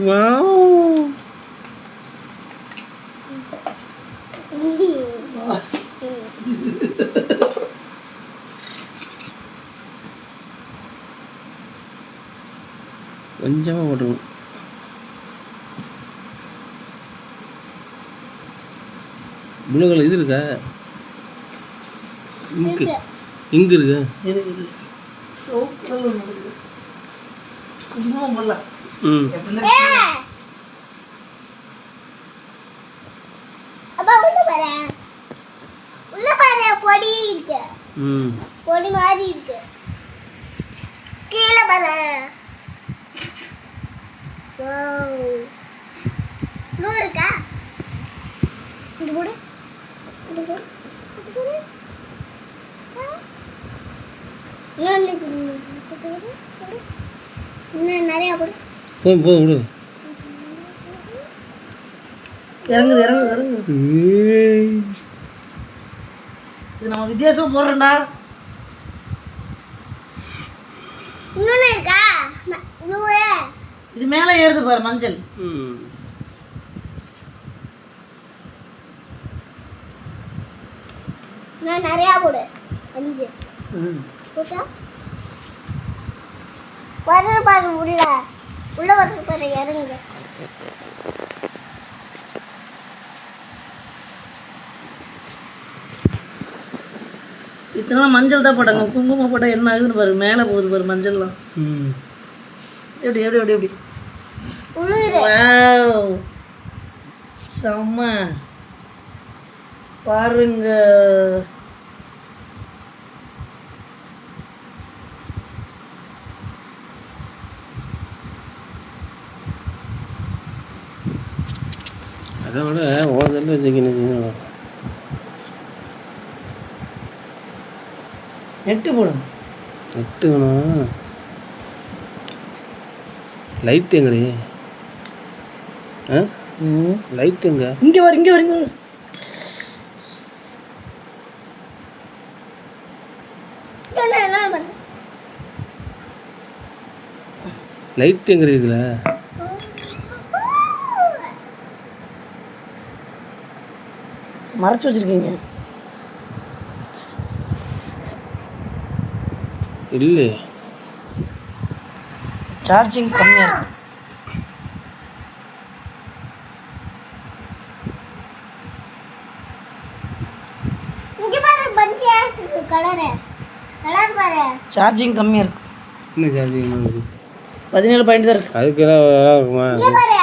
Wow. கொஞ்சமாக போட்டுருணும். Blue colour இது இருக்கா? இங்கு இருக்கு. ம் பொடி இருக்கு. பொடி மாதிரி இருக்கு. கீழே பாரு. வாவ். ப்ளூ இருக்கா? இது போடு. இது போடு. இது போடு. இன்னும் நிறையா போடு. போதும் போதும் விடு. இறங்குது இறங்குது இறங்குது. இது நம்ம வித்தியாசம் போடுறோம்டா. இன்னொன்னு இருக்கா? ப்ளூ. இது மேலே ஏறுது பாரு மஞ்சள். நான் நிறையா போடு. 5 போட்டா வர பாரு. உள்ள வர பாரு. இறங்குங்க. இத்தனை மஞ்சள் தான் போட்டாங்க. குங்குமம் போட்டால் என்ன ஆகுதுன்னு பாரு. மேலே போகுது பாரு மஞ்சள்லாம். எப்படி எப்படி எப்படி எப்படி செம்ம பாருங்க. அதை விட ஓதல்ல வச்சுக்கணும். நெட்டு போடும். நெட்டு வேணும். லைட் எங்கடி? லைட் எங்க? இங்கே வர இங்கே வரீங்க. லைட் எங்க இருக்குல்ல? மறைச்சு வச்சிருக்கீங்க. இல்லை, சார்ஜிங் கம்மியாக இருக்கு. இங்க பாரு. பஞ்சியாஸ் கலர் பாரு. சார்ஜிங் கம்மியாக இருக்கு. இன்னும் சார்ஜிங் 17 பாயிண்ட் தான் இருக்கு. அதுக்கெல்லாம் இருக்குமா? இங்க பாரு.